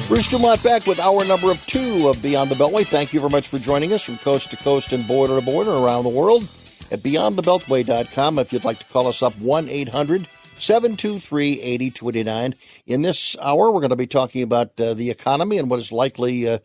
Bruce Dumont back with hour number 2 of Beyond the Beltway. Thank you very much for joining us from coast to coast and border to border around the world at beyondthebeltway.com. If you'd like to call us up, 1-800-723-8029. In this hour, we're going to be talking about the economy and what is likely to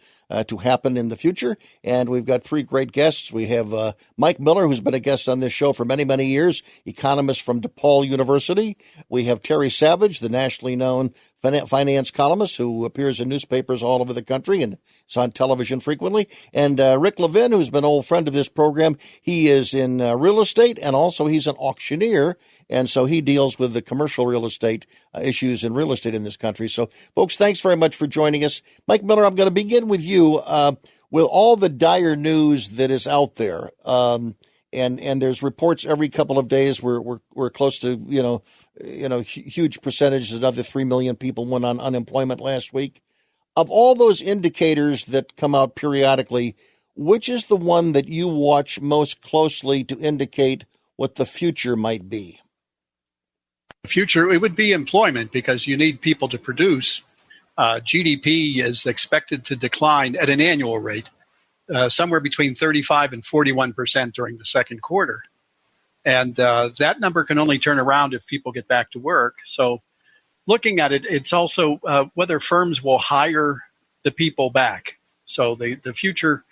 happen in the future. And we've got 3 great guests. We have Mike Miller, who's been a guest on this show for many, many years, economist from DePaul University. We have Terry Savage, the nationally known finance columnist who appears in newspapers all over the country and is on television frequently. And Rick Levin, who's been an old friend of this program. He is in real estate, and also he's an auctioneer. And so he deals with the commercial real estate issues in real estate in this country. So, folks, thanks very much for joining us. Mike Miller, I'm going to begin with you. With all the dire news that is out there, and there's reports every couple of days. We're close to huge percentages. Another 3 million people went on unemployment last week. Of all those indicators that come out periodically, which is the one that you watch most closely to indicate what the future might be? The future, it would be employment, because you need people to produce. GDP is expected to decline at an annual rate, somewhere between 35 and 41% during the second quarter. And that number can only turn around if people get back to work. So looking at it, it's also whether firms will hire the people back. So the future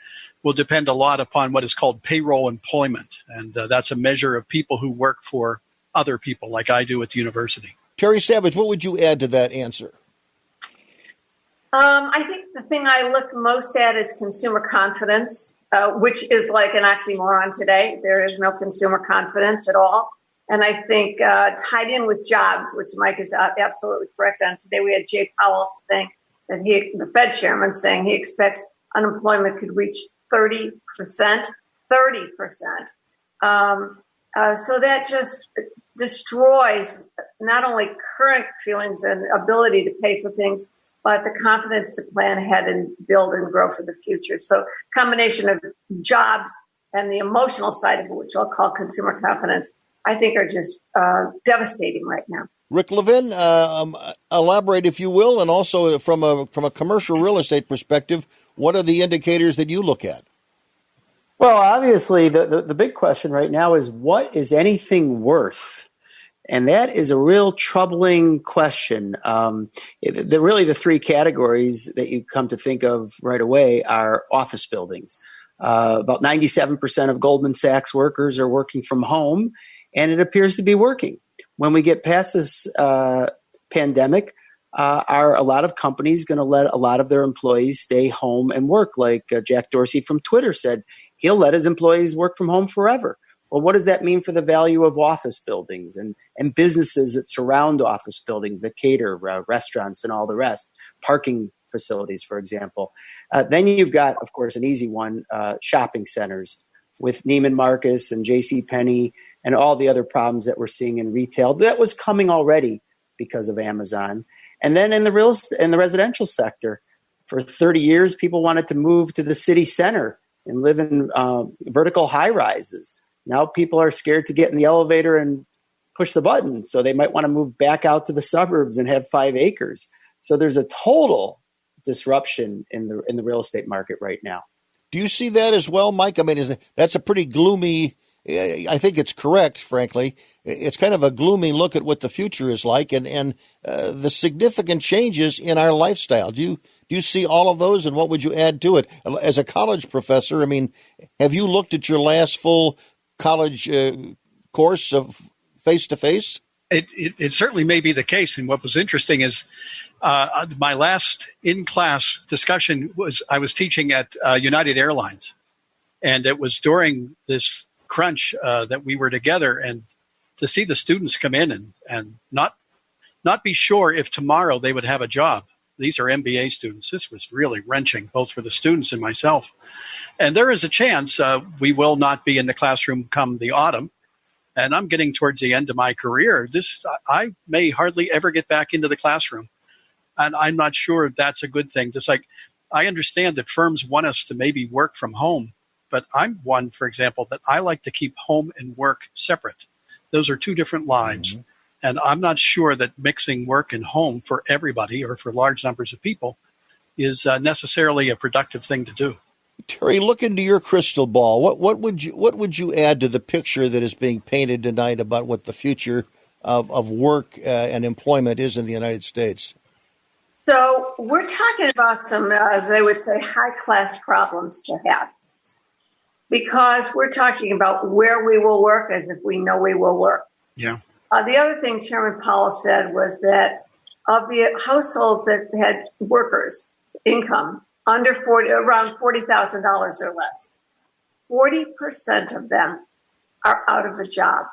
will depend a lot upon what is called payroll employment. And that's a measure of people who work for other people, like I do at the university. Terry Savage, what would you add to that answer? I think the thing I look most at is consumer confidence, which is like an oxymoron today. There is no consumer confidence at all. And I think tied in with jobs, which Mike is absolutely correct on. Today we had Jay Powell saying that the Fed chairman saying he expects unemployment could reach 30%. So that just destroys not only current feelings and ability to pay for things, but the confidence to plan ahead and build and grow for the future. So combination of jobs and the emotional side of it, which I'll call consumer confidence, I think are just devastating right now. Rick Levin, elaborate, if you will, and also from a commercial real estate perspective, what are the indicators that you look at? Well, obviously, the big question right now is, what is anything worth? And that is a real troubling question. Really, the 3 categories that you come to think of right away are office buildings. About 97% of Goldman Sachs workers are working from home, and it appears to be working. When we get past this pandemic, are a lot of companies going to let a lot of their employees stay home and work? Like Jack Dorsey from Twitter said, he'll let his employees work from home forever. Well, what does that mean for the value of office buildings and businesses that surround office buildings that cater, restaurants and all the rest, parking facilities, for example? Then you've got, of course, an easy one, shopping centers with Neiman Marcus and JCPenney and all the other problems that we're seeing in retail. That was coming already because of Amazon. And then in the residential sector, for 30 years, people wanted to move to the city center and live in vertical high rises. Now people are scared to get in the elevator and push the button, so they might want to move back out to the suburbs and have 5 acres. So there's a total disruption in the real estate market right now. Do you see that as well, Mike? I mean, that's a pretty gloomy. I think it's correct, frankly. It's kind of a gloomy look at what the future is like and the significant changes in our lifestyle. Do you see all of those, and what would you add to it? As a college professor, I mean, have you looked at your last full college course of face-to-face? It certainly may be the case. And what was interesting is my last in-class discussion I was teaching at United Airlines. And it was during this crunch that we were together, and to see the students come in and not be sure if tomorrow they would have a job. These are MBA students. This was really wrenching, both for the students and myself. And there is a chance we will not be in the classroom come the autumn. And I'm getting towards the end of my career. I may hardly ever get back into the classroom. And I'm not sure that's a good thing. Just like I understand that firms want us to maybe work from home, but I'm one, for example, that I like to keep home and work separate. Those are 2 different lives. Mm-hmm. And I'm not sure that mixing work and home for everybody or for large numbers of people is necessarily a productive thing to do. Terry, look into your crystal ball. What would you add to the picture that is being painted tonight about what the future of work and employment is in the United States? So we're talking about some, as they would say, high-class problems to have, because we're talking about where we will work as if we know we will work. Yeah. The other thing Chairman Powell said was that of the households that had workers' income under around $40,000 or less, 40% of them are out of a job.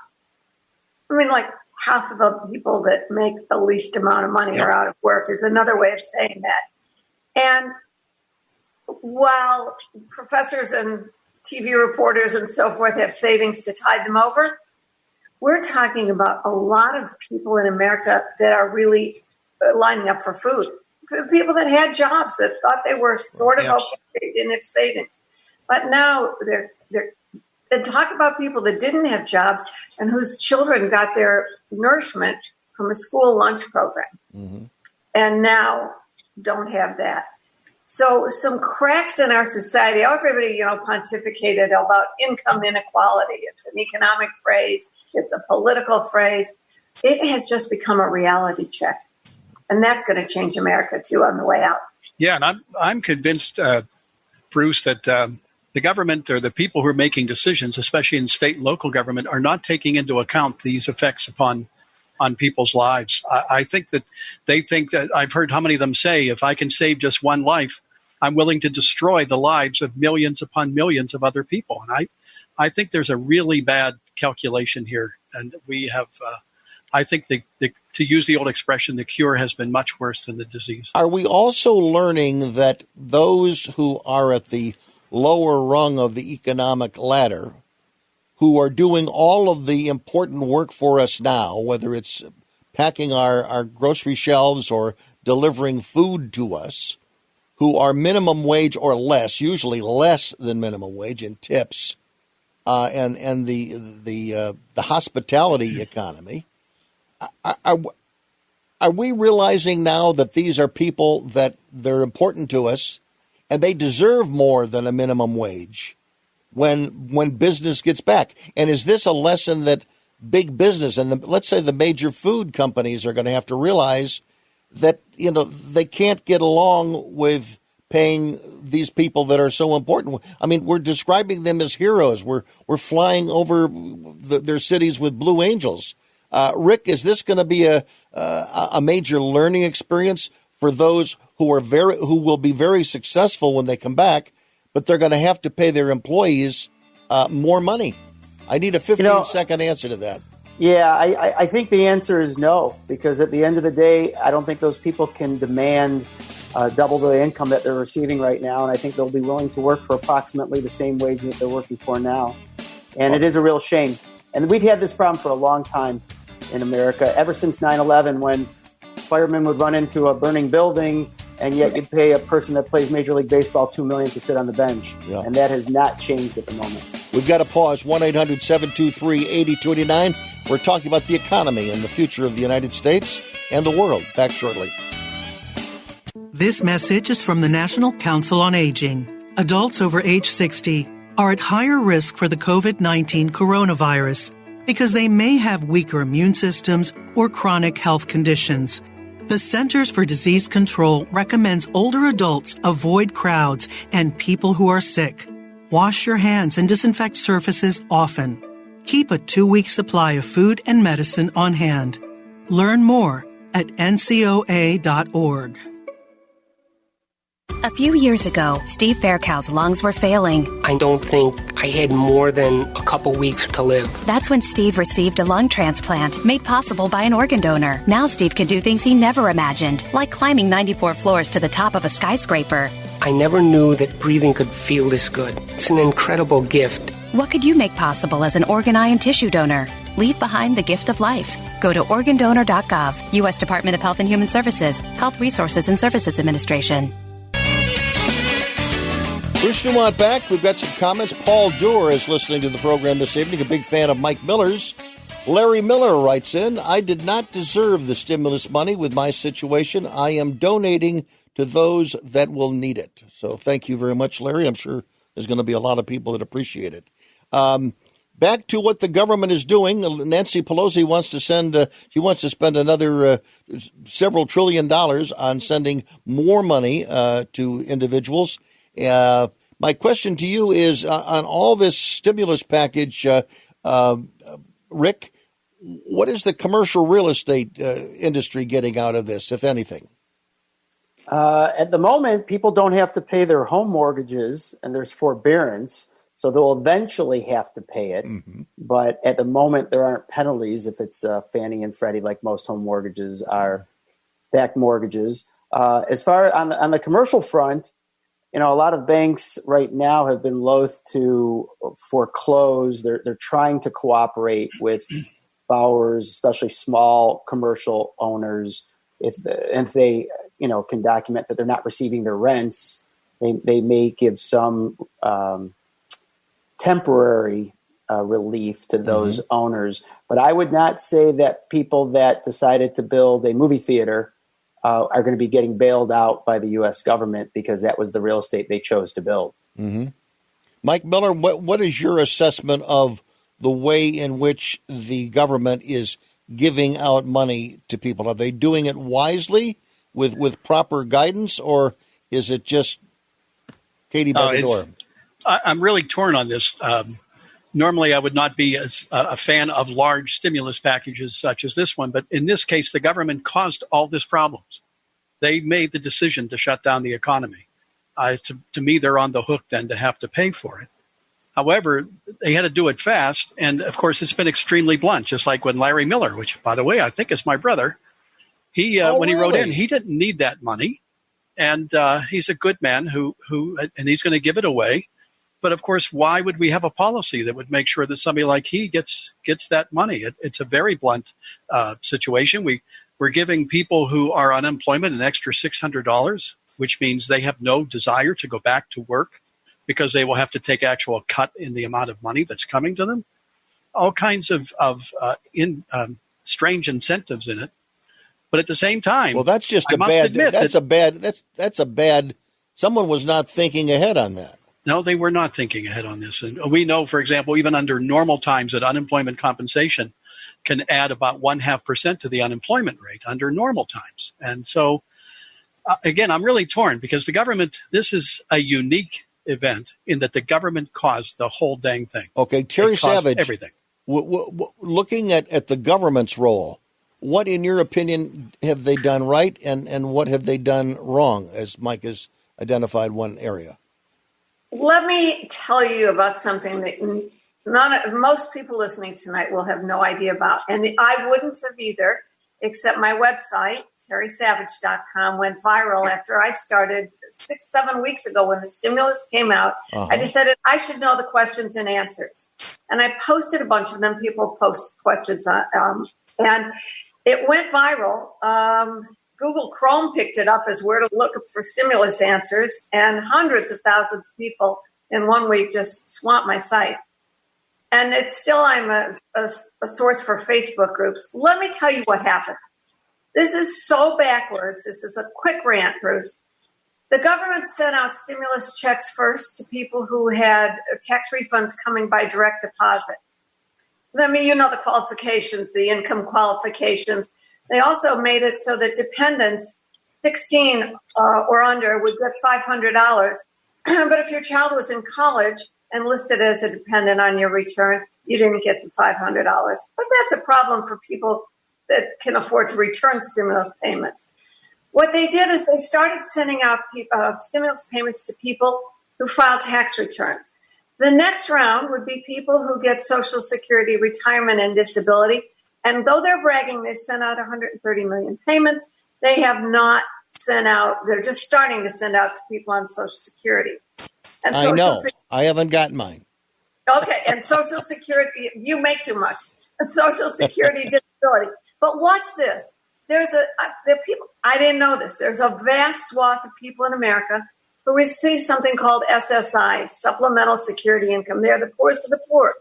I mean, like half of the people that make the least amount of money are out of work is another way of saying that. And while professors and TV reporters and so forth have savings to tide them over, we're talking about a lot of people in America that are really lining up for food. People that had jobs that thought they were sort of okay, they didn't have savings. But now and talk about people that didn't have jobs and whose children got their nourishment from a school lunch program, and now don't have that. So some cracks in our society. Everybody, pontificated about income inequality. It's an economic phrase. It's a political phrase. It has just become a reality check, and that's going to change America too on the way out. Yeah, and I'm convinced, Bruce, that the government or the people who are making decisions, especially in state and local government, are not taking into account these effects on people's lives. I think that they think that I've heard how many of them say, if I can save just one life, I'm willing to destroy the lives of millions upon millions of other people. And I think there's a really bad calculation here. And we have, I think to use the old expression, the cure has been much worse than the disease. Are we also learning that those who are at the lower rung of the economic ladder, who are doing all of the important work for us now, whether it's packing our grocery shelves or delivering food to us, who are minimum wage or less, usually less than minimum wage in tips, and the hospitality economy, are we realizing now that these are people that they're important to us and they deserve more than a minimum wage when business gets back? And is this a lesson that big business and let's say the major food companies are going to have to realize that, they can't get along with paying these people that are so important? I mean, we're describing them as heroes. We're flying over their cities with Blue Angels. Rick, is this going to be a major learning experience for those who will be very successful when they come back, but they're going to have to pay their employees more money? I need a 15-second answer to that. Yeah, I think the answer is no, because at the end of the day, I don't think those people can demand double the income that they're receiving right now, and I think they'll be willing to work for approximately the same wage that they're working for now. And it is a real shame. And we've had this problem for a long time in America, ever since 9/11, when firemen would run into a burning building, and yet you pay a person that plays Major League Baseball $2 million to sit on the bench. Yeah. And that has not changed at the moment. We've got to pause. 1-800-723-8229. We're talking about the economy and the future of the United States and the world. Back shortly. This message is from the National Council on Aging. Adults over age 60 are at higher risk for the COVID-19 coronavirus because they may have weaker immune systems or chronic health conditions. The Centers for Disease Control recommends older adults avoid crowds and people who are sick. Wash your hands and disinfect surfaces often. Keep a 2-week supply of food and medicine on hand. Learn more at ncoa.org. A few years ago, Steve Faircow's lungs were failing. I don't think I had more than a couple weeks to live. That's when Steve received a lung transplant made possible by an organ donor. Now Steve can do things he never imagined, like climbing 94 floors to the top of a skyscraper. I never knew that breathing could feel this good. It's an incredible gift. What could you make possible as an organ, eye, and tissue donor? Leave behind the gift of life. Go to organdonor.gov, U.S. Department of Health and Human Services, Health Resources and Services Administration. Bruce Dumont back. We've got some comments. Paul Doerr is listening to the program this evening, a big fan of Mike Miller's. Larry Miller writes in, I did not deserve the stimulus money with my situation. I am donating to those that will need it. So thank you very much, Larry. I'm sure there's going to be a lot of people that appreciate it. Back to what the government is doing. Nancy Pelosi wants to spend another several $1 trillion on sending more money to individuals. My question to you is on all this stimulus package, Rick, what is the commercial real estate industry getting out of this, if anything? At the moment, people don't have to pay their home mortgages, and there's forbearance, so they'll eventually have to pay it. Mm-hmm. But at the moment, there aren't penalties if it's Fannie and Freddie, like most home mortgages are backed mortgages. As far on the commercial front, a lot of banks right now have been loath to foreclose. They're trying to cooperate with borrowers, especially small commercial owners. If they can document that they're not receiving their rents, they may give some temporary relief to those owners. But I would not say that people that decided to build a movie theater are going to be getting bailed out by the U.S. government because that was the real estate they chose to build. Mm-hmm. Mike Miller, what is your assessment of the way in which the government is giving out money to people? Are they doing it wisely with proper guidance, or is it just Katie by the door? I'm really torn on this. Normally, I would not be a fan of large stimulus packages such as this one, but in this case, the government caused all these problems. They made the decision to shut down the economy. To me, they're on the hook then to have to pay for it. However, they had to do it fast, and of course, it's been extremely blunt, just like when Larry Miller, which, by the way, I think is my brother, he wrote in, he didn't need that money, and he's a good man and he's going to give it away. But of course, why would we have a policy that would make sure that somebody like he gets that money? It's a very blunt situation. We're giving people who are on unemployment an extra $600, which means they have no desire to go back to work because they will have to take actual cut in the amount of money that's coming to them. All kinds of strange incentives in it. But at the same time, well, that's just that's a bad. Someone was not thinking ahead on that. No, they were not thinking ahead on this. And we know, for example, even under normal times that unemployment compensation can add about 0.5% to the unemployment rate under normal times. And so, again, I'm really torn because the government, this is a unique event in that the government caused the whole dang thing. Okay, Terry Savage, everything. Looking at the government's role, what, in your opinion, have they done right and what have they done wrong, as Mike has identified one area? Let me tell you about something that most people listening tonight will have no idea about. And I wouldn't have either, except my website, terrysavage.com, went viral after I started 6-7 weeks ago when the stimulus came out. I decided I should know the questions and answers. And I posted a bunch of them. People post questions on, and it went viral. Google Chrome picked it up as where to look for stimulus answers, and hundreds of thousands of people in 1 week just swamped my site. And it's still, I'm a source for Facebook groups. Let me tell you what happened. This is so backwards. This is a quick rant, Bruce. The government sent out stimulus checks first to people who had tax refunds coming by direct deposit. I mean, you know the qualifications, the income qualifications. They also made it so that dependents 16 or under would get $500. But if your child was in college and listed as a dependent on your return, you didn't get the $500. But that's a problem for people that can afford to return stimulus payments. What they did is they started sending out stimulus payments to people who filed tax returns. The next round would be people who get Social Security, retirement, and disability. And though they're bragging, they've sent out 130 million payments. They have not sent out, they're just starting to send out to people on Social Security. And I know. I haven't gotten mine. Okay. And Social Security, you make too much. And Social Security disability. But watch this. There are people, I didn't know this. There's a vast swath of people in America who receive something called SSI, Supplemental Security Income. They're the poorest of the poor.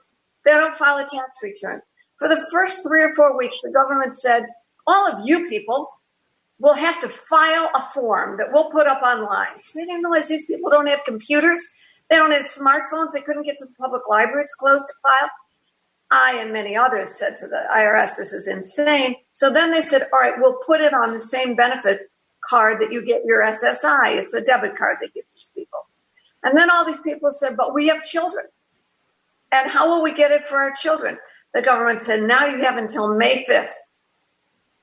They don't file a tax return. For the first 3 or 4 weeks, the government said, all of you people, will have to file a form that we'll put up online. They didn't realize these people don't have computers. They don't have smartphones. They couldn't get to the public library. It's closed to file. I and many others said to the IRS, this is insane. So then they said, all right, we'll put it on the same benefit card that you get your SSI. It's a debit card they give these people. And then all these people said, but we have children. And how will we get it for our children? The government said, now you have until May 5th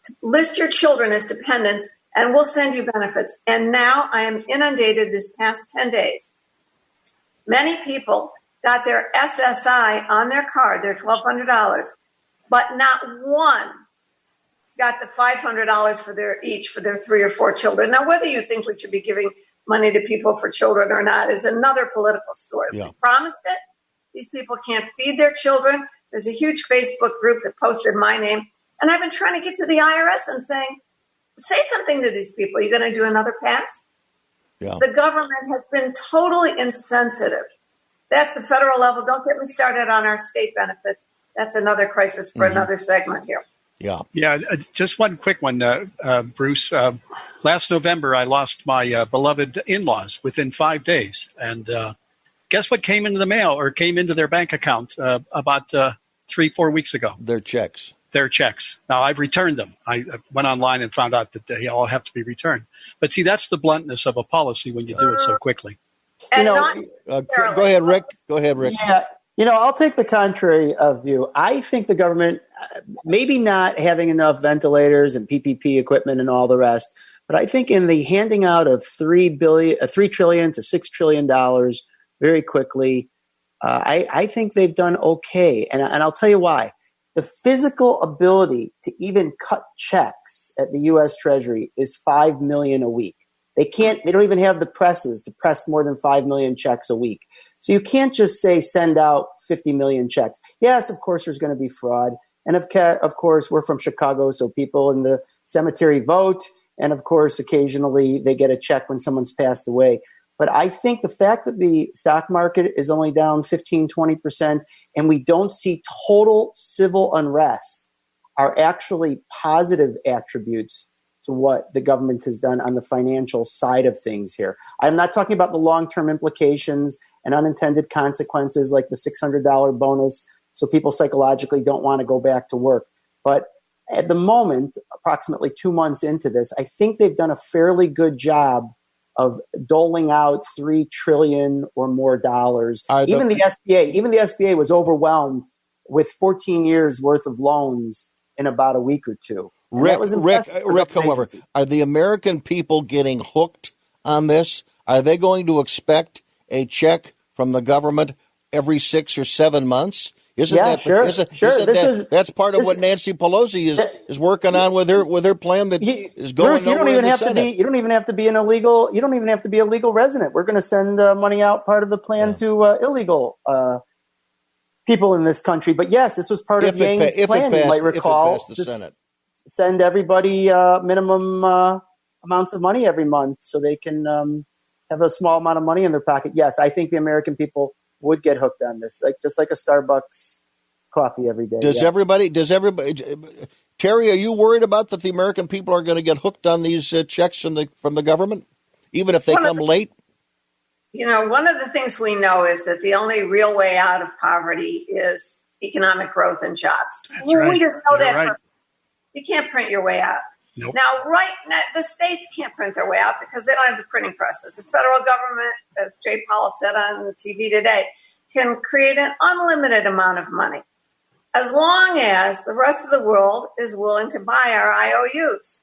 to list your children as dependents, and we'll send you benefits. And now I am inundated this past 10 days. Many people got their SSI on their card, their $1,200, but not one got the $500 for their 3 or 4 children. Now, whether you think we should be giving money to people for children or not is another political story. Yeah. We promised it. These people can't feed their children. There's a huge Facebook group that posted my name. And I've been trying to get to the IRS and saying, say something to these people. Are you going to do another pass? Yeah. The government has been totally insensitive. That's the federal level. Don't get me started on our state benefits. That's another crisis for another segment here. Yeah. Yeah. Just one quick one, Bruce. Last November, I lost my beloved in-laws within 5 days. And guess what came into the mail or came into their bank account about 3-4 weeks ago? Their checks. Now, I've returned them. I went online and found out that they all have to be returned. But see, that's the bluntness of a policy when you do it so quickly. And go ahead, Rick. Yeah, I'll take the contrary of view. I think the government, maybe not having enough ventilators and PPP equipment and all the rest, but I think in the handing out of $3 trillion to $6 trillion very quickly, I think they've done okay. And I'll tell you why. The physical ability to even cut checks at the U.S. Treasury is $5 million a week. They don't even have the presses to press more than 5 million checks a week. So you can't just say send out 50 million checks. Yes, of course, there's going to be fraud. And of course, we're from Chicago, so people in the cemetery vote. And of course, occasionally they get a check when someone's passed away. But I think the fact that the stock market is only down 15, 20%, and we don't see total civil unrest are actually positive attributes to what the government has done on the financial side of things here. I'm not talking about the long-term implications and unintended consequences like the $600 bonus, so people psychologically don't want to go back to work. But at the moment, approximately 2 months into this, I think they've done a fairly good job of doling out $3 trillion or more dollars. Even the SBA was overwhelmed with 14 years worth of loans in about a week or two. Rick, however, are the American people getting hooked on this? Are they going to expect a check from the government every 6 or 7 months? That's part of what Nancy Pelosi is working on with her plan that is going Bruce, nowhere in the Senate. You don't even have to be a legal resident. We're going to send money out, part of the plan to illegal people in this country. But yes, this was part of Yang's plan. You might recall. If it passed the Senate. Send everybody minimum amounts of money every month so they can have a small amount of money in their pocket. Yes, I think the American people would get hooked on this, just like a Starbucks coffee every day. Does everybody? Terry, are you worried about that the American people are going to get hooked on these checks from the government, even if they come late? One of the things we know is that the only real way out of poverty is economic growth and jobs. Right. We just know You're that. right. You can't print your way out. Nope. Now, the states can't print their way out because they don't have the printing presses. The federal government, as Jay Powell said on TV today, can create an unlimited amount of money as long as the rest of the world is willing to buy our IOUs.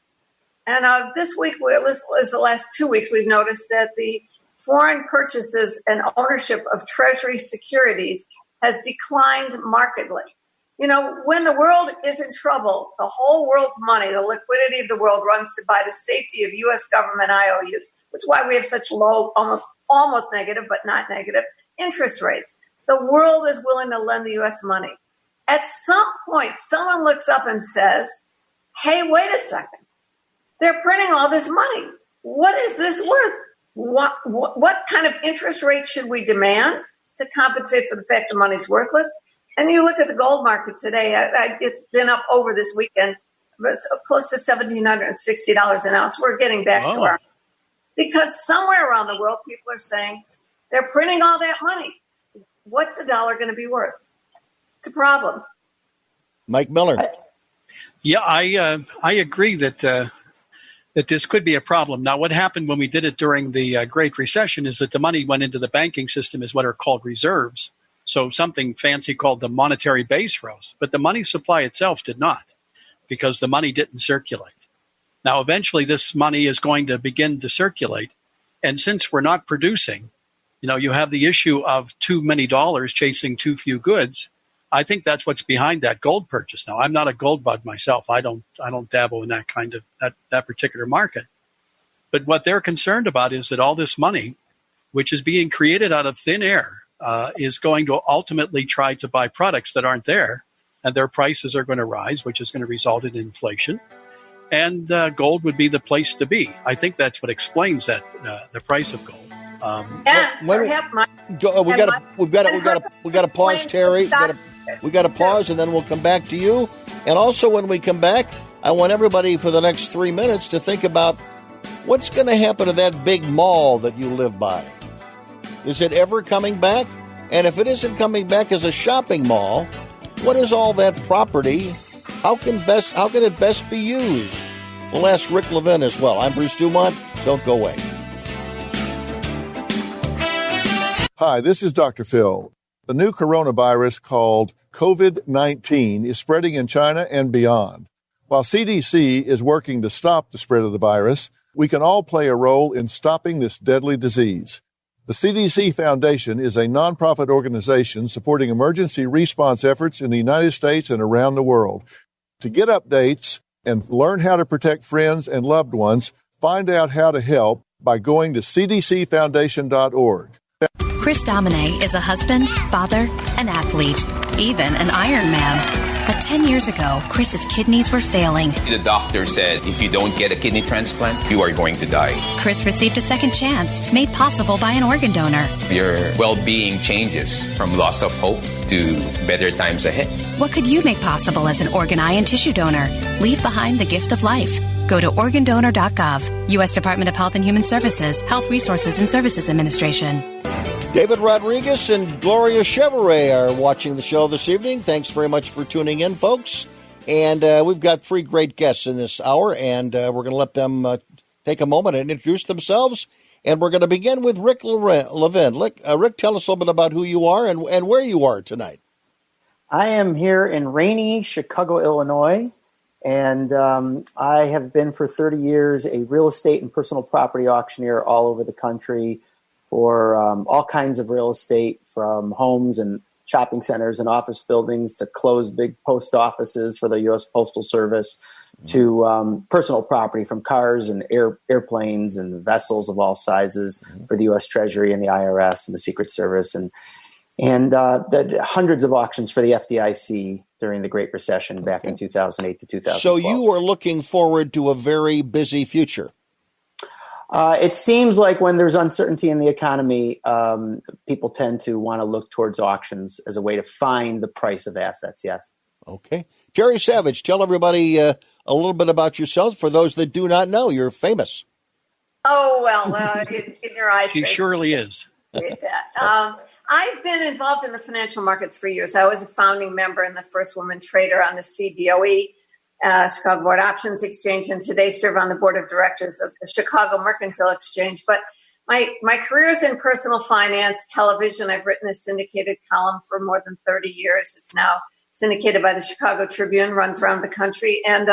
And this week, the last 2 weeks, we've noticed that the foreign purchases and ownership of Treasury securities has declined markedly. When the world is in trouble, the whole world's money, the liquidity of the world runs to buy the safety of U.S. government IOUs, which is why we have such low, almost negative, but not negative, interest rates. The world is willing to lend the U.S. money. At some point, someone looks up and says, hey, wait a second. They're printing all this money. What is this worth? What kind of interest rate should we demand to compensate for the fact the money's worthless? And you look at the gold market today, it's been up over this weekend was close to $1,760 an ounce. We're getting back to our, because somewhere around the world, people are saying they're printing all that money. What's a dollar going to be worth? It's a problem. Mike Miller. Yeah, I agree that that this could be a problem. Now, what happened when we did it during the Great Recession is that the money went into the banking system as what are called reserves. So something fancy called the monetary base rose. But the money supply itself did not, because the money didn't circulate. Now, eventually, this money is going to begin to circulate. And since we're not producing, you have the issue of too many dollars chasing too few goods. I think that's what's behind that gold purchase. Now, I'm not a gold bug myself. I don't dabble in that kind of that particular market. But what they're concerned about is that all this money, which is being created out of thin air, is going to ultimately try to buy products that aren't there, and their prices are going to rise, which is going to result in inflation. And gold would be the place to be. I think that's what explains that the price of gold. We've got to pause, Terry. We got to pause, and then we'll come back to you. And also, when we come back, I want everybody for the next 3 minutes to think about what's going to happen to that big mall that you live by. Is it ever coming back? And if it isn't coming back as a shopping mall, what is all that property? How can it best be used? We'll ask Rick Levin as well. I'm Bruce Dumont. Don't go away. Hi, this is Dr. Phil. The new coronavirus called COVID-19 is spreading in China and beyond. While CDC is working to stop the spread of the virus, we can all play a role in stopping this deadly disease. The CDC Foundation is a nonprofit organization supporting emergency response efforts in the United States and around the world. To get updates and learn how to protect friends and loved ones, find out how to help by going to cdcfoundation.org. Chris Domine is a husband, father, an athlete, even an Ironman. But 10 years ago, Chris's kidneys were failing. The doctor said if you don't get a kidney transplant, you are going to die. Chris received a second chance, made possible by an organ donor. Your well-being changes from loss of hope to better times ahead. What could you make possible as an organ, eye, and tissue donor? Leave behind the gift of life. Go to organdonor.gov, U.S. Department of Health and Human Services, Health Resources and Services Administration. David Rodriguez and Gloria Chevrolet are watching the show this evening. Thanks very much for tuning in, folks. And we've got three great guests in this hour, and we're going to let them take a moment and introduce themselves. And we're going to begin with Rick Levin. Rick, tell us a little bit about who you are and where you are tonight. I am here in rainy Chicago, Illinois, and I have been for 30 years a real estate and personal property auctioneer all over the country for all kinds of real estate, from homes and shopping centers and office buildings to closed big post offices for the U.S. Postal Service, to personal property from cars and airplanes and vessels of all sizes for the U.S. Treasury and the IRS and the Secret Service, and the hundreds of auctions for the FDIC during the Great Recession back in 2008 to 2012. So you are looking forward to a very busy future. It seems like when there's uncertainty in the economy, people tend to want to look towards auctions as a way to find the price of assets, yes. Okay. Terry Savage, tell everybody a little bit about yourselves. For those that do not know, you're famous. Oh, well, in your eyes. She surely is. I've been involved in the financial markets for years. I was a founding member and the first woman trader on the CBOE, Chicago Board Options Exchange, and today serve on the board of directors of the Chicago Mercantile Exchange. But my career is in personal finance, television. I've written a syndicated column for more than 30 years. It's now syndicated by the Chicago Tribune, runs around the country. And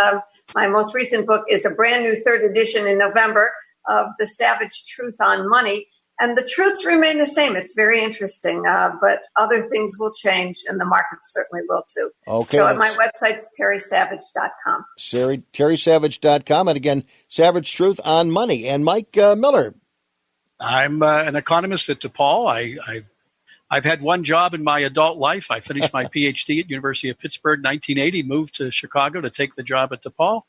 my most recent book is a brand new third edition in November of The Savage Truth on Money. And the truths remain the same. It's very interesting, but other things will change, and the markets certainly will too. Okay. So my website's terrysavage.com. terrysavage.com. And again, Savage Truth on Money. And Mike Miller. I'm an economist at DePaul. I've had one job in my adult life. I finished my PhD at University of Pittsburgh, 1980, moved to Chicago to take the job at DePaul.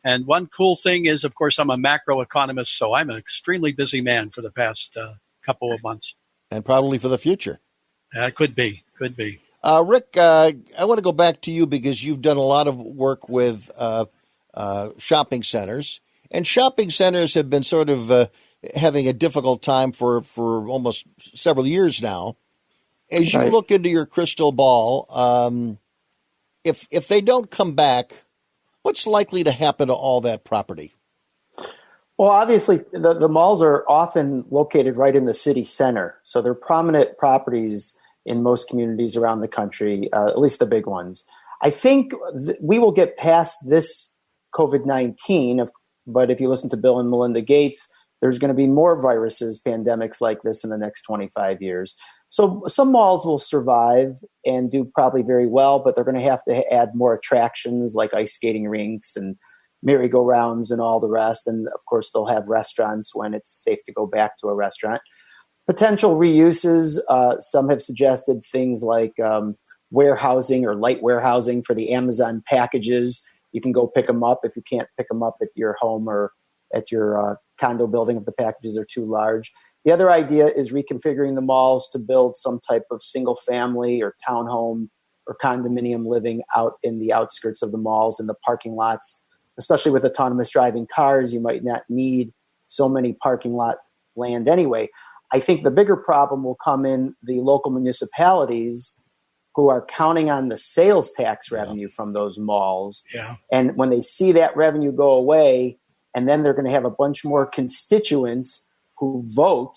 And one cool thing is, of course, I'm a macroeconomist, so I'm an extremely busy man for the past couple of months. And probably for the future. Could be. Rick, I want to go back to you because you've done a lot of work with shopping centers. And shopping centers have been sort of having a difficult time for almost several years now. As you look into your crystal ball, if they don't come back, what's likely to happen to all that property? Well, obviously, the malls are often located right in the city center. So they're prominent properties in most communities around the country, at least the big ones. I think we will get past this COVID-19, but if you listen to Bill and Melinda Gates, there's going to be more viruses, pandemics like this in the next 25 years. So some malls will survive and do probably very well, but they're going to have to add more attractions like ice skating rinks and merry-go-rounds and all the rest. And of course, they'll have restaurants when it's safe to go back to a restaurant. Potential reuses, some have suggested things like warehousing or light warehousing for the Amazon packages. You can go pick them up if you can't pick them up at your home or at your condo building if the packages are too large. The other idea is reconfiguring the malls to build some type of single family or townhome or condominium living out in the outskirts of the malls and the parking lots. Especially with autonomous driving cars, you might not need so many parking lot land anyway. I think the bigger problem will come in the local municipalities who are counting on the sales tax revenue from those malls. Yeah. And when they see that revenue go away, and then they're going to have a bunch more constituents who vote,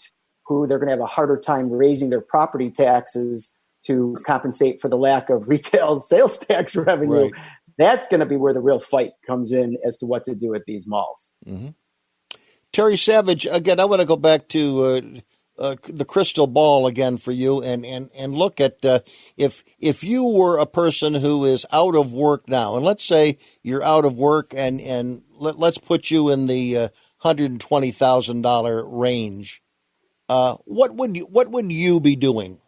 who they're going to have a harder time raising their property taxes to compensate for the lack of retail sales tax revenue. Right. That's going to be where the real fight comes in as to what to do at these malls. Mm-hmm. Terry Savage, again, I want to go back to the crystal ball again for you and look at if you were a person who is out of work now, and let's say you're out of work and let's put you in the $120,000 range, what would you be doing?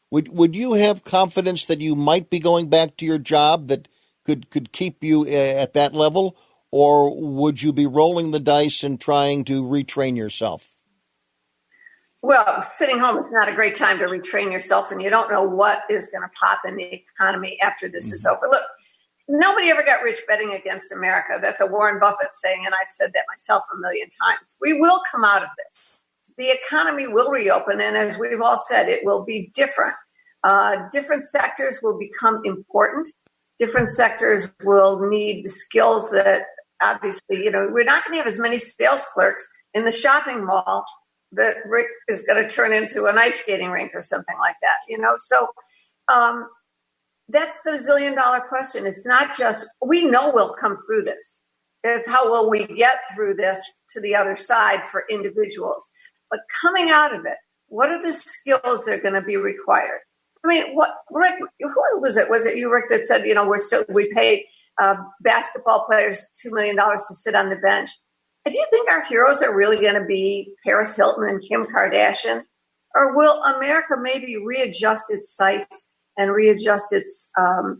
Would you have confidence that you might be going back to your job that could keep you at that level, or would you be rolling the dice and trying to retrain yourself? Well, sitting home is not a great time to retrain yourself, and you don't know what is going to pop in the economy after this is over. Look, nobody ever got rich betting against America. That's a Warren Buffett saying, and I've said that myself a million times. We will come out of this. The economy will reopen, and as we've all said, it will be different. Different sectors will become important. Different sectors will need the skills that obviously, we're not going to have as many sales clerks in the shopping mall that Rick is going to turn into an ice skating rink or something like that, So that's the $1 zillion question. It's not just, we know we'll come through this. It's how will we get through this to the other side for individuals. But coming out of it, what are the skills that are going to be required? I mean, Rick, who was it? Was it you, Rick, that said, we pay basketball players $2 million to sit on the bench? Do you think our heroes are really going to be Paris Hilton and Kim Kardashian? Or will America maybe readjust its sights and readjust its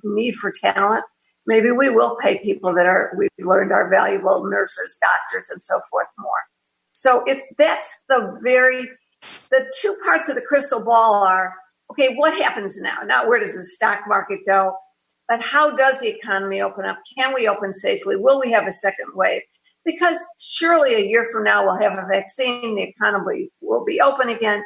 need for talent? Maybe we will pay people we've learned are valuable nurses, doctors, and so forth more. So that's the two parts of the crystal ball are, okay, what happens now? Not where does the stock market go, but how does the economy open up? Can we open safely? Will we have a second wave? Because surely a year from now we'll have a vaccine, the economy will be open again.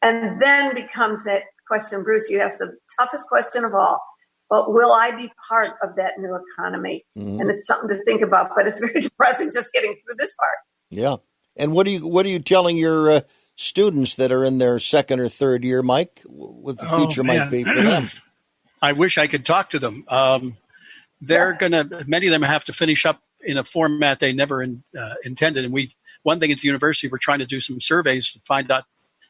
And then becomes that question, Bruce, you asked the toughest question of all. But will I be part of that new economy? Mm-hmm. And it's something to think about, but it's very depressing just getting through this part. Yeah. And what are you telling your students that are in their second or third year, Mike, what the future might be for them? I wish I could talk to them. Many of them have to finish up in a format they never intended. And one thing at the university, we're trying to do some surveys to find out,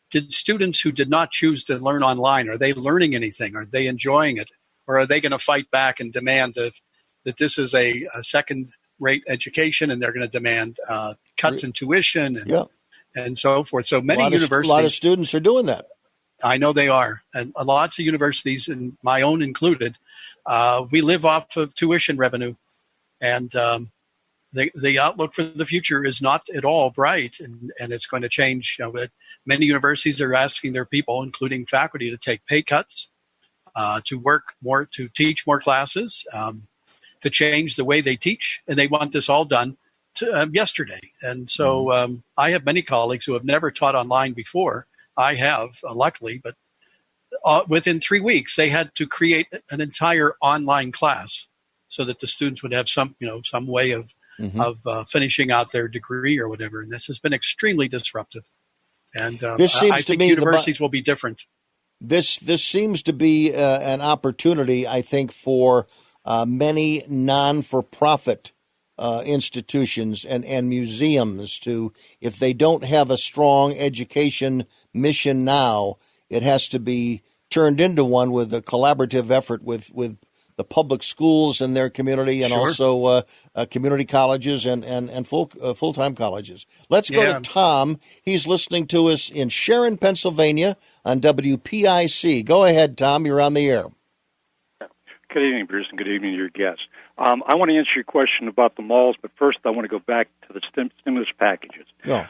did students who did not choose to learn online, are they learning anything? Are they enjoying it? Or are they going to fight back and demand that this is a second-rate education, and they're going to demand cuts in tuition and so forth? So many universities, a lot of students are doing that. I know they are, and lots of universities, and my own included, we live off of tuition revenue, and the outlook for the future is not at all bright, and it's going to change. Many universities are asking their people, including faculty, to take pay cuts, to work more, to teach more classes. to change the way they teach, and they want this all done yesterday. And so I have many colleagues who have never taught online before. I have, luckily, but within 3 weeks, they had to create an entire online class so that the students would have some way of finishing out their degree or whatever. And this has been extremely disruptive. And I think universities will be different. This seems to be an opportunity, I think, for many non-for-profit institutions and museums to, if they don't have a strong education mission now, it has to be turned into one with a collaborative effort with the public schools in their community and also community colleges and full-time colleges. Let's go to Tom. He's listening to us in Sharon, Pennsylvania on WPIC. Go ahead, Tom. You're on the air. Good evening, Bruce, and good evening to your guests. I want to answer your question about the malls, but first I want to go back to the stimulus packages. Yeah.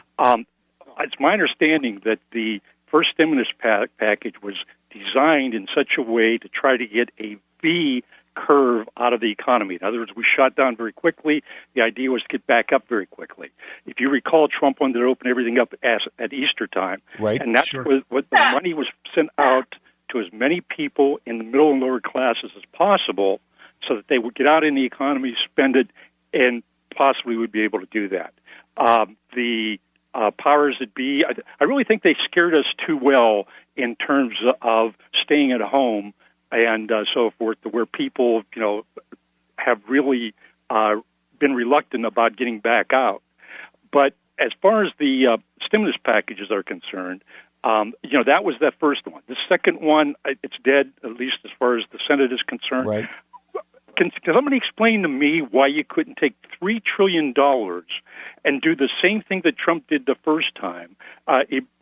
It's my understanding that the first stimulus package was designed in such a way to try to get a V curve out of the economy. In other words, we shot down very quickly. The idea was to get back up very quickly. If you recall, Trump wanted to open everything up at Easter time. Right. And that's what the money was sent out to as many people in the middle and lower classes as possible so that they would get out in the economy, spend it, and possibly would be able to do that. The powers that be, I really think they scared us too well in terms of staying at home and so forth, where people, have really been reluctant about getting back out. But as far as the stimulus packages are concerned, that was that first one. The second one, it's dead, at least as far as the Senate is concerned. Right. Can somebody explain to me why you couldn't take $3 trillion and do the same thing that Trump did the first time,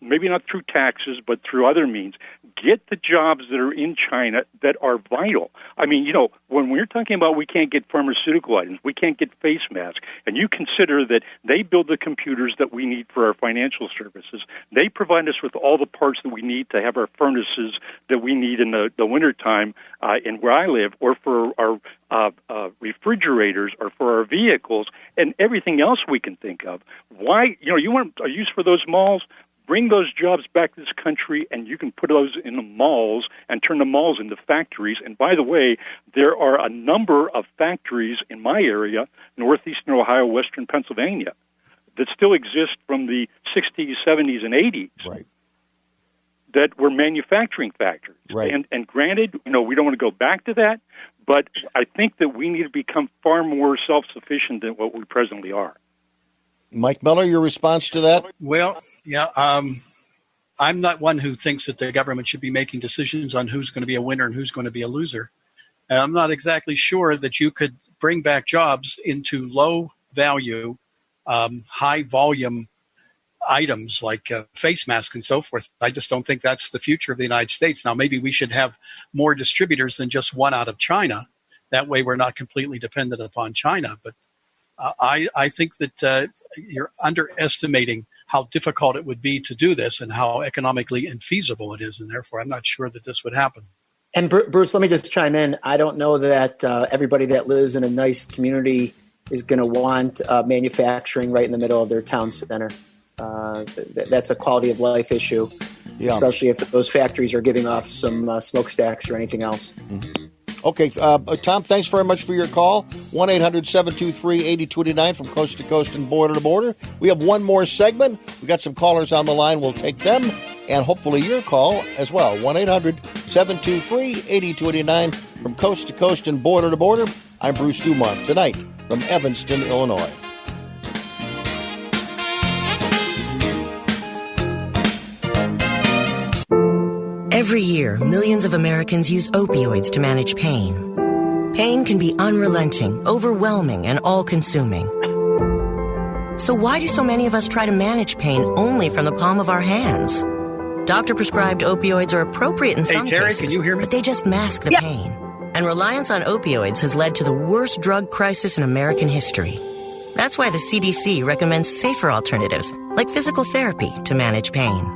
maybe not through taxes, but through other means, get the jobs that are in China that are vital? I mean, when we're talking about we can't get pharmaceutical items, we can't get face masks, and you consider that they build the computers that we need for our financial services, they provide us with all the parts that we need to have our furnaces that we need in the wintertime in where I live, or for our refrigerators, or for our vehicles, and everything else we can think of. Why, you want a use for those malls? Bring those jobs back to this country, and you can put those in the malls and turn the malls into factories. And by the way, there are a number of factories in my area, northeastern Ohio, western Pennsylvania, that still exist from the 60s, 70s, and 80s. Right. That were manufacturing factories. Right. And granted, we don't want to go back to that, but I think that we need to become far more self-sufficient than what we presently are. Mike Miller, your response to that? Well, yeah, I'm not one who thinks that the government should be making decisions on who's going to be a winner and who's going to be a loser. And I'm not exactly sure that you could bring back jobs into low-value, high-volume items like face masks and so forth. I just don't think that's the future of the United States. Now, maybe we should have more distributors than just one out of China. That way we're not completely dependent upon China. But I think that you're underestimating how difficult it would be to do this and how economically infeasible it is. And therefore, I'm not sure that this would happen. And Bruce, let me just chime in. I don't know that everybody that lives in a nice community is going to want manufacturing right in the middle of their town center. That's a quality of life issue, especially if those factories are giving off some smokestacks or anything else. Mm-hmm. Okay, Tom, thanks very much for your call. 1-800-723-8029 from coast to coast and border to border. We have one more segment. We got some callers on the line. We'll take them and hopefully your call as well. 1-800-723-8029 from coast to coast and border to border. I'm Bruce Dumont tonight from Evanston, Illinois. Every year, millions of Americans use opioids to manage pain. Pain can be unrelenting, overwhelming, and all-consuming. So why do so many of us try to manage pain only from the palm of our hands? Doctor-prescribed opioids are appropriate in some Terry, cases, can you hear me? but they just mask the pain. And reliance on opioids has led to the worst drug crisis in American history. That's why the CDC recommends safer alternatives, like physical therapy, to manage pain.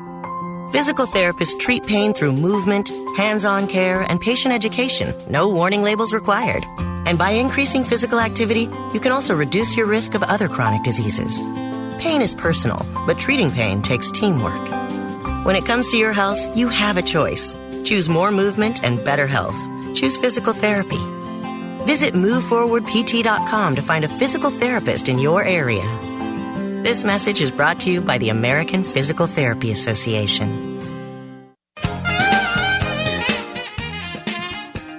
Physical therapists treat pain through movement, hands-on care, and patient education. No warning labels required. And by increasing physical activity, you can also reduce your risk of other chronic diseases. Pain is personal, but treating pain takes teamwork. When it comes to your health, you have a choice. Choose more movement and better health. Choose physical therapy. Visit moveforwardpt.com to find a physical therapist in your area. This message is brought to you by the American Physical Therapy Association.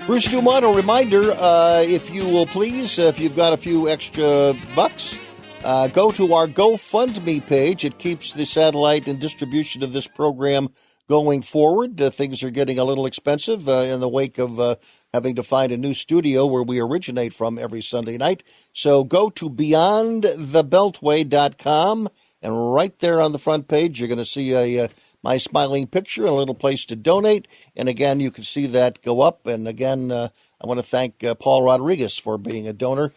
Bruce Dumont, a reminder, if you will please, if you've got a few extra bucks, go to our GoFundMe page. It keeps the satellite and distribution of this program going forward. Things are getting a little expensive in the wake of having to find a new studio where we originate from every Sunday night. So go to beyondthebeltway.com, and right there on the front page, you're going to see my smiling picture and a little place to donate. And again, you can see that go up. And again, I want to thank Paul Rodriguez for being a donor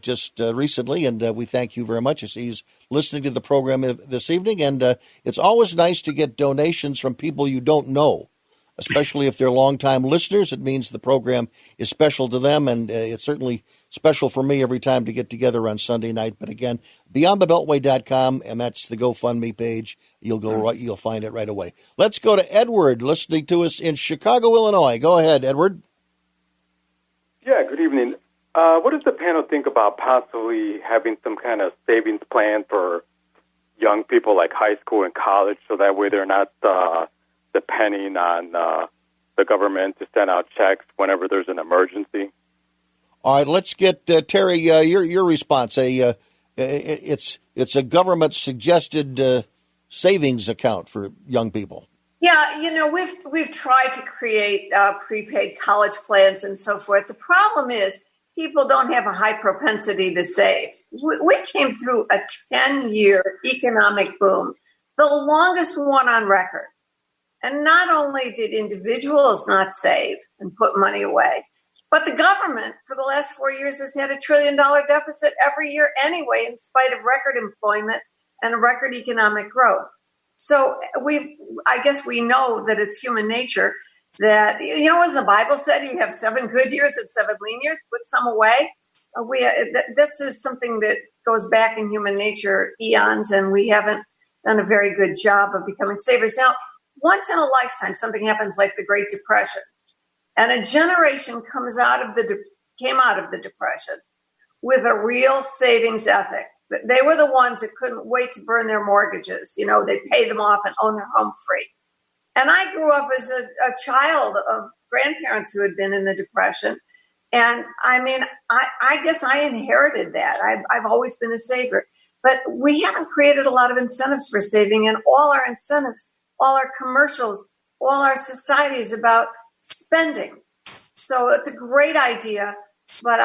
just recently, and we thank you very much as he's listening to the program this evening. And it's always nice to get donations from people you don't know, especially if they're longtime listeners. It means the program is special to them, and it's certainly special for me every time to get together on Sunday night. But again, beyondthebeltway.com, and that's the GoFundMe page. You'll go right, you'll find it right away. Let's go to Edward, listening to us in Chicago, Illinois. Go ahead, Edward. Yeah, good evening. What does the panel think about possibly having some kind of savings plan for young people like high school and college, so that way they're not depending on the government to send out checks whenever there's an emergency? All right, let's get Terry, your response. It's a government-suggested savings account for young people. Yeah, we've tried to create prepaid college plans and so forth. The problem is people don't have a high propensity to save. We came through a 10-year economic boom, the longest one on record. And not only did individuals not save and put money away, but the government for the last 4 years has had $1 trillion deficit every year anyway, in spite of record employment and record economic growth. So I guess we know that it's human nature that, as the Bible said, you have 7 good years and 7 lean years, put some away. This is something that goes back in human nature eons, and we haven't done a very good job of becoming savers. Now, once in a lifetime, something happens like the Great Depression, and a generation came out of the Depression with a real savings ethic. They were the ones that couldn't wait to burn their mortgages. They pay them off and own their home free. And I grew up as a child of grandparents who had been in the Depression. And I guess I inherited that. I've always been a saver. But we haven't created a lot of incentives for saving, and all our incentives, all our commercials, all our society is about spending. So it's a great idea, but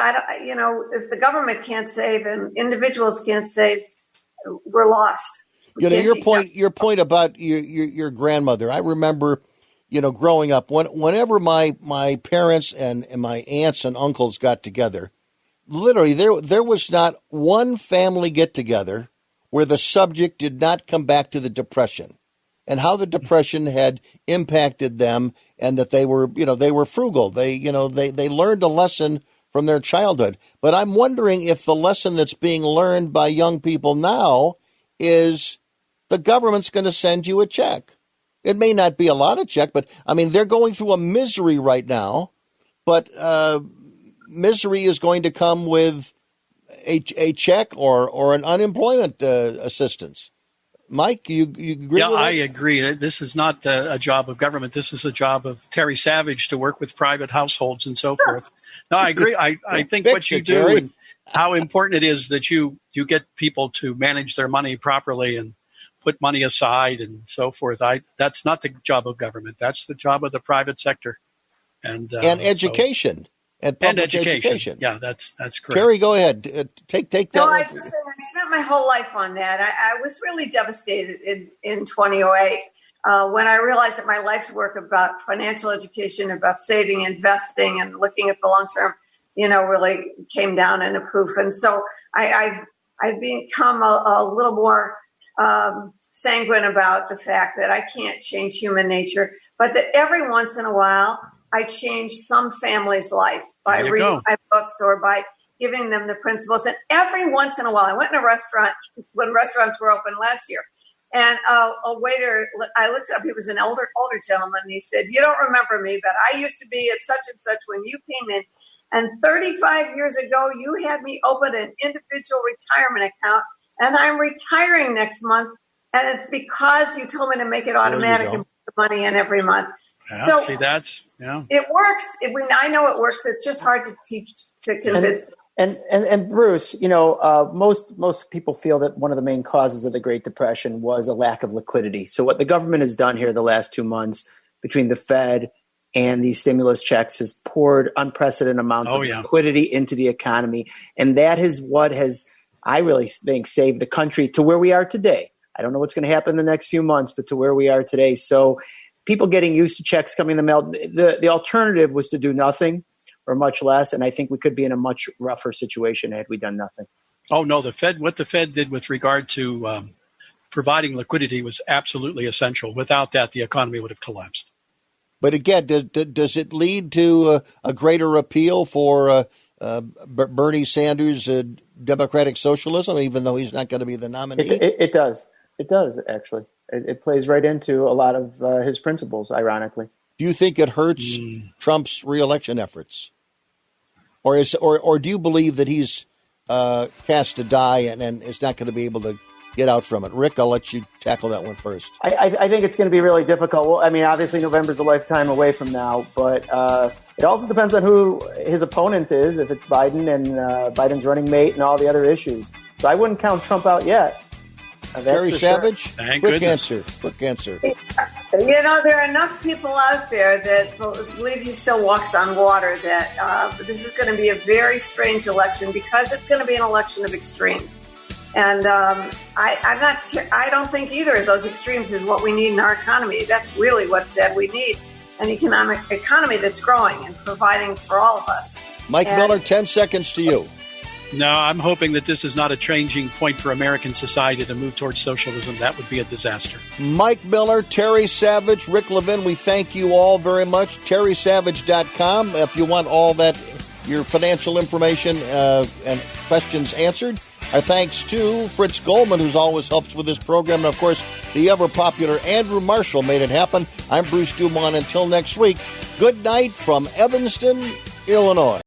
if the government can't save and individuals can't save, we're lost. Your point about your grandmother. I remember, growing up, whenever my parents and my aunts and uncles got together, literally there was not one family get together where the subject did not come back to the Depression and how the Depression had impacted them, and that they were frugal. They learned a lesson from their childhood. But I'm wondering if the lesson that's being learned by young people now is the government's going to send you a check. It may not be a lot of check, but they're going through a misery right now, but misery is going to come with a check or an unemployment assistance. Mike, you agree with that? Yeah, I agree. This is not a job of government. This is a job of Terry Savage to work with private households and so forth. No, I agree. I think what you do and how important it is that you get people to manage their money properly and put money aside and so forth. That's not the job of government. That's the job of the private sector. And education. And public education. Yeah, that's correct. Terry, go ahead. Take that. No, I spent my whole life on that. I was really devastated in 2008 when I realized that my life's work about financial education, about saving, investing, and looking at the long term, really came down in a poof. And so I've become a little more sanguine about the fact that I can't change human nature, but that every once in a while I change some family's life by reading my books or by giving them the principles. And every once in a while, I went in a restaurant when restaurants were open last year. And a waiter, I looked up, he was an older gentleman, and he said, "You don't remember me, but I used to be at such and such when you came in. And 35 years ago, you had me open an individual retirement account, and I'm retiring next month. And it's because you told me to make it automatic and put the money in every month." Yeah, so see, it works. I know it works. It's just hard to teach, to convince. And Bruce, most people feel that one of the main causes of the Great Depression was a lack of liquidity. So what the government has done here the last 2 months between the Fed and these stimulus checks has poured unprecedented amounts of liquidity into the economy. And that is what has, I really think, saved the country to where we are today. I don't know what's going to happen in the next few months, but to where we are today. So people getting used to checks coming in the mail, the alternative was to do nothing or much less. And I think we could be in a much rougher situation had we done nothing. Oh, no, what the Fed did with regard to providing liquidity was absolutely essential. Without that, the economy would have collapsed. But again, does it lead to a greater appeal for Bernie Sanders' democratic socialism, even though he's not going to be the nominee? It does. It does, actually. It plays right into a lot of his principles, ironically. Do you think it hurts Trump's reelection efforts? Or do you believe that he's cast to die and is not going to be able to get out from it? Rick, I'll let you tackle that one first. I think it's going to be really difficult. Well, I mean, obviously November's a lifetime away from now, but it also depends on who his opponent is, if it's Biden and Biden's running mate and all the other issues. So I wouldn't count Trump out yet. Terry Savage? Sure. Thank Quick goodness. answer. There are enough people out there that believe he still walks on water, that this is going to be a very strange election because it's going to be an election of extremes. And I don't think either of those extremes is what we need in our economy. That's really what's said. We need an economy that's growing and providing for all of us. Mike Miller, 10 seconds to you. No, I'm hoping that this is not a changing point for American society to move towards socialism. That would be a disaster. Mike Miller, Terry Savage, Rick Levin, we thank you all very much. TerrySavage.com if you want all that, your financial information and questions answered. Our thanks to Fritz Goldman, who's always helps with this program. And, of course, the ever-popular Andrew Marshall made it happen. I'm Bruce Dumont. Until next week, good night from Evanston, Illinois.